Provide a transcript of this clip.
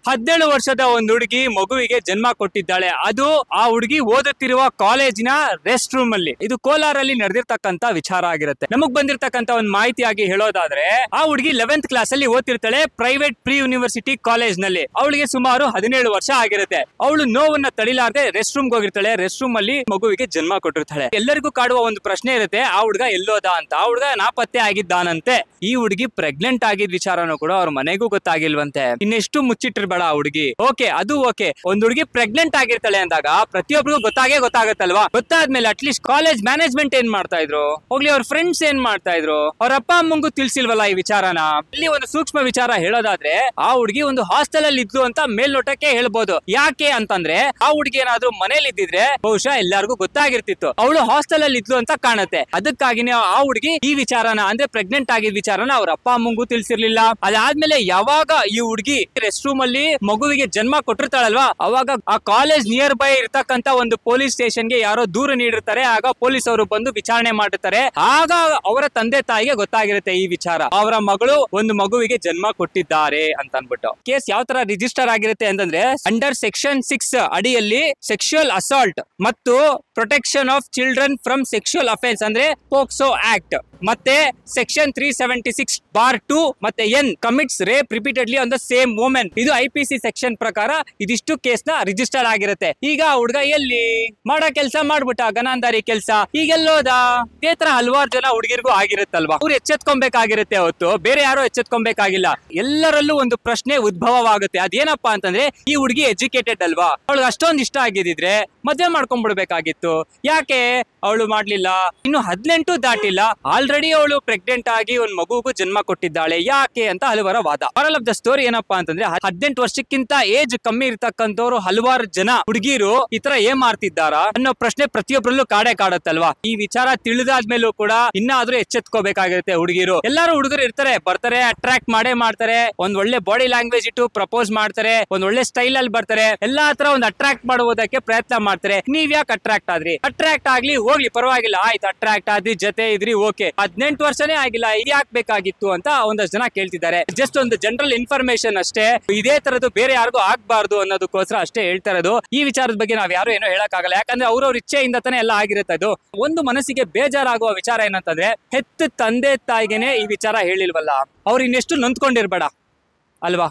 17 ವರ್ಷದ ಒಂದು ಹುಡುಗಿ ಮಗುವಿಗೆ ಜನ್ಮ ಕೊಟ್ಟಿದ್ದಾಳೆ. ಅದು ಆ ಹುಡುಗಿ ಓದುತ್ತಿರುವ ಕಾಲೇಜಿನ ರೆಸ್ಟ್ ರೂಮ್ ಅಲ್ಲಿ. ಇದು ಕೋಲಾರಲ್ಲಿ ನಡೆದಿರ್ತಕ್ಕಂತ ವಿಚಾರ ಆಗಿರುತ್ತೆ. ನಮಗ್ ಬಂದಿರತಕ್ಕಂತ ಒಂದು ಮಾಹಿತಿಯಾಗಿ ಹೇಳೋದಾದ್ರೆ, ಆ ಹುಡುಗಿ 11th ಕ್ಲಾಸ್ ಅಲ್ಲಿ ಓದ್ತಿರ್ತಾಳೆ ಪ್ರೈವೇಟ್ ಪ್ರಿ ಯೂನಿವರ್ಸಿಟಿ ಕಾಲೇಜ್ ನಲ್ಲಿ. ಅವಳಿಗೆ ಸುಮಾರು 17 ವರ್ಷ ಆಗಿರುತ್ತೆ. ಅವಳು ನೋವನ್ನ ತಡಿಲಾರದೆ ರೆಸ್ಟ್ ರೂಮ್ ಹೋಗಿರ್ತಾಳೆ. ರೆಸ್ಟ್ ರೂಮ್ ಅಲ್ಲಿ ಮಗುವಿಗೆ ಜನ್ಮ ಕೊಟ್ಟಿರ್ತಾಳೆ. ಎಲ್ಲರಿಗೂ ಕಾಡುವ ಒಂದು ಪ್ರಶ್ನೆ ಇರುತ್ತೆ, ಆ ಹುಡುಗ ಎಲ್ಲೋದ ಅಂತ. ಆ ಹುಡುಗ ನಾಪತ್ತೆ ಆಗಿದ್ದಾನಂತೆ. ಈ ಹುಡುಗಿ ಪ್ರೆಗ್ನೆಂಟ್ ಆಗಿದ್ ವಿಚಾರನೂ ಕೂಡ ಅವ್ರ ಮನೆಗೂ ಗೊತ್ತಾಗಿಲ್ವಂತೆ. ಇನ್ನೆಷ್ಟು ಮುಚ್ಚಿಟ್ಟಿರ್ಬೇಡ ಆ ಹುಡುಗಿ. ಅದು ಓಕೆ, ಒಂದ್ ಹುಡುಗಿ ಪ್ರೆಗ್ನೆಂಟ್ ಆಗಿರ್ತಾಳೆ ಅಂದಾಗ ಪ್ರತಿಯೊಬ್ಬರಿಗೂ ಗೊತ್ತಾಗತ್ತಲ್ವಾ. ಗೊತ್ತಾದ್ಮೇಲೆ ಅಟ್ಲೀಸ್ಟ್ ಕಾಲೇಜ್ ಮ್ಯಾನೇಜ್ಮೆಂಟ್ ಏನ್ ಮಾಡ್ತಾ ಇದ್ರು, ಹೋಗ್ಲಿ ಅವ್ರ ಫ್ರೆಂಡ್ಸ್ ಏನ್ ಮಾಡ್ತಾ ಇದ್ರು, ಅವ್ರ ಅಪ್ಪ ಅಮ್ಮಂಗೂ ತಿಳಿಸಿಲ್ವಲ್ಲ ಈ ವಿಚಾರನ. ಇಲ್ಲಿ ಒಂದು ಸೂಕ್ಷ್ಮ ವಿಚಾರ ಹೇಳೋದಾದ್ರೆ, ಆ ಹುಡುಗಿ ಒಂದು ಹಾಸ್ಟೆಲ್ ಅಲ್ಲಿ ಇದ್ಲು ಅಂತ ಮೇಲ್ನೋಟಕ್ಕೆ ಹೇಳ್ಬೋದು. ಯಾಕೆ ಅಂತಂದ್ರೆ, ಆ ಹುಡುಗಿ ಏನಾದ್ರು ಮನೇಲಿ ಇದ್ದಿದ್ರೆ ಬಹುಶಃ ಎಲ್ಲರಿಗೂ ಗೊತ್ತಾಗಿರ್ತಿತ್ತು. ಅವಳು ಹಾಸ್ಟೆಲ್ ಅಲ್ಲಿ ಇದ್ಲು ಅಂತ ಕಾಣುತ್ತೆ. ಅದಕ್ಕಾಗಿನೇ ಆ ಹುಡುಗಿ ಈ ವಿಚಾರನ, ಅಂದ್ರೆ ಪ್ರೆಗ್ನೆಂಟ್ ಆಗಿದ್ ವಿಚಾರನ ಅವ್ರ ಅಪ್ಪ ಅಮ್ಮಂಗೂ ತಿಳಿಸಿರ್ಲಿಲ್ಲ. ಅದಾದ್ಮೇಲೆ ಯಾವಾಗ ಈ ಹುಡುಗಿ ರೆಸ್ಟ್ ರೂಮ್ ಅಲ್ಲಿ ಮಗುವಿಗೆ ಜನ್ಮ ಕೊಟ್ಟಿರ್ತಾಳಲ್ವಾ, ಅವಾಗ ಆ ಕಾಲೇಜ್ ನಿಯರ್ ಬೈ ಇರ್ತಕ್ಕಂತ ಒಂದು ಪೊಲೀಸ್ ಸ್ಟೇಷನ್ ಗೆ ಯಾರೋ ದೂರು ನೀಡಿರ್ತಾರೆ. ಆಗ ಪೊಲೀಸ್ ಅವರು ಬಂದು ವಿಚಾರಣೆ ಮಾಡಿರ್ತಾರೆ. ಆಗ ಅವರ ತಂದೆ ತಾಯಿಗೆ ಗೊತ್ತಾಗಿರುತ್ತೆ ಈ ವಿಚಾರ, ಅವರ ಮಗಳು ಒಂದು ಮಗುವಿಗೆ ಜನ್ಮ ಕೊಟ್ಟಿದ್ದಾರೆ ಅಂತ ಅನ್ಬಿಟ್ಟು. ಕೇಸ್ ಯಾವ ತರ ರಿಜಿಸ್ಟರ್ ಆಗಿರುತ್ತೆ ಅಂತಂದ್ರೆ, ಅಂಡರ್ ಸೆಕ್ಷನ್ 6 ಅಡಿಯಲ್ಲಿ ಸೆಕ್ಷುಯಲ್ ಅಸಾಲ್ಟ್ ಮತ್ತು protection of children from sexual offence ಅಂದ್ರೆ ಪೋಕ್ಸೋ ಆಕ್ಟ್, ಮತ್ತೆ ಸೆಕ್ಷನ್ 376(2) ಮತ್ತೆ N commits rape repeatedly on the same women. ಇದು IPC ಸೆಕ್ಷನ್ ಪ್ರಕಾರ ಇದಿಷ್ಟು ಕೇಸ್ ನ ರಿಜಿಸ್ಟರ್ ಆಗಿರುತ್ತೆ. ಈಗ ಹುಡುಗ ಎಲ್ಲಿ ಮಾಡೋ ಕೆಲಸ ಮಾಡ್ಬಿಟ್ಟ, ಗನಾಂಧಾರಿ ಕೆಲಸ, ಈಗೆಲ್ಲೋದ. ಇದೇ ತರ ಹಲವಾರು ಜನ ಹುಡುಗಿರ್ಗೂ ಆಗಿರುತ್ತಲ್ವಾ. ಅವ್ರು ಎಚ್ಚೆತ್ಕೊಬೇಕಾಗಿರುತ್ತೆ ಹೊತ್ತು ಬೇರೆ ಯಾರೋ ಎಚ್ಚೆತ್ಕೊಬೇಕಾಗಿಲ್ಲ. ಎಲ್ಲರಲ್ಲೂ ಒಂದು ಪ್ರಶ್ನೆ ಉದ್ಭವವಾಗುತ್ತೆ. ಅದೇನಪ್ಪಾ ಅಂತಂದ್ರೆ, ಈ ಹುಡುಗಿ ಎಜುಕೇಟೆಡ್ ಅಲ್ವಾ, ಅವಳಿಗೆ ಅಷ್ಟೊಂದು ಇಷ್ಟ ಆಗಿದ್ರೆ ಮದುವೆ ಮಾಡ್ಕೊಂಡ್ಬಿಡ್ಬೇಕಾಗಿತ್ತು. ಯಾಕೆ ಅವಳು ಮಾಡ್ಲಿಲ್ಲ? ಇನ್ನು 18 ದಾಟಿಲ್ಲ, ಆಲ್ರೆಡಿ ಅವಳು ಪ್ರೆಗ್ನೆಂಟ್ ಆಗಿ ಒಂದ್ ಮಗುಗೂ ಜನ್ಮ ಕೊಟ್ಟಿದ್ದಾಳೆ. ಯಾಕೆ ಅಂತ ಹಲವರ ವಾದ. ಮಾರಲ್ ಆಫ್ ದ ಸ್ಟೋರಿ ಏನಪ್ಪಾ ಅಂತಂದ್ರೆ, 18 ವರ್ಷಕ್ಕಿಂತ ಏಜ್ ಕಮ್ಮಿ ಇರ್ತಕ್ಕಂಥವ್ರು ಹಲವಾರು ಜನ ಹುಡುಗಿರು ಈ ತರ ಏನ್ ಮಾಡ್ತಿದ್ದಾರ ಅನ್ನೋ ಪ್ರಶ್ನೆ ಪ್ರತಿಯೊಬ್ಬರಲ್ಲೂ ಕಾಡತ್ತಲ್ವಾ. ಈ ವಿಚಾರ ತಿಳಿದಾದ್ಮೇಲೂ ಕೂಡ ಇನ್ನಾದ್ರೂ ಎಚ್ಚೆತ್ಕೋಬೇಕಾಗಿರುತ್ತೆ ಹುಡುಗಿರು. ಎಲ್ಲಾರು ಹುಡುಗರು ಇರ್ತಾರೆ, ಬರ್ತಾರೆ, ಅಟ್ರಾಕ್ಟ್ ಮಾಡೇ ಮಾಡ್ತಾರೆ. ಒಂದ್ ಒಳ್ಳೆ ಬಾಡಿ ಲ್ಯಾಂಗ್ವೇಜ್ ಇಟ್ಟು ಪ್ರಪೋಸ್ ಮಾಡ್ತಾರೆ, ಒಂದ್ ಒಳ್ಳೆ ಸ್ಟೈಲ್ ಅಲ್ಲಿ ಬರ್ತಾರೆ. ಎಲ್ಲಾ ತರ ಒಂದು ಅಟ್ರಾಕ್ಟ್ ಮಾಡುವುದಕ್ಕೆ ಪ್ರಯತ್ನ ಮಾಡ್ತಾರೆ. ನೀವ್ ಯಾಕೆ ಅಟ್ರಾಕ್ಟ್ ಆದ್ರಿ? ಅಟ್ರಾಕ್ಟ್ ಆಗ್ಲಿ, ಹೋಗ್ಲಿ, ಪರವಾಗಿಲ್ಲ, ಆಯ್ತು, ಅಟ್ರಾಕ್ಟ್ ಆದ್ರಿ, ಜೊತೆ ಇದ್ರಿ, ಓಕೆ. 18 ವರ್ಷನೇ ಆಗಿಲ್ಲ, ಇದು ಯಾಕೆ ಬೇಕಾಗಿತ್ತು ಅಂತ ಒಂದಷ್ಟು ಜನ ಕೇಳ್ತಿದ್ದಾರೆ. ಜಸ್ಟ್ ಒಂದು ಜನರಲ್ ಇನ್ಫಾರ್ಮೇಶನ್ ಅಷ್ಟೇ. ಇದೇ ತರದ್ದು ಬೇರೆ ಯಾರಿಗೂ ಆಗ್ಬಾರ್ದು ಅನ್ನೋದಕ್ಕೋಸ್ಕರ ಅಷ್ಟೇ ಹೇಳ್ತಾ ಇರೋದು. ಈ ವಿಚಾರದ ಬಗ್ಗೆ ನಾವ್ ಯಾರು ಏನೋ ಹೇಳಕ್ಕಾಗಲ್ಲ. ಯಾಕಂದ್ರೆ ಅವ್ರವ್ರ ಇಚ್ಛೆಯಿಂದ ತಾನೇ ಎಲ್ಲ ಆಗಿರುತ್ತೆ. ಅದು ಒಂದು ಮನಸ್ಸಿಗೆ ಬೇಜಾರಾಗುವ ವಿಚಾರ ಏನಂತಂದ್ರೆ, ಹೆತ್ತ ತಂದೆ ತಾಯಿಗೆನೆ ಈ ವಿಚಾರ ಹೇಳಿಲ್ವಲ್ಲ, ಅವ್ರು ಇನ್ನೆಷ್ಟು ನೊಂದ್ಕೊಂಡಿರ್ಬೇಡ ಅಲ್ವಾ.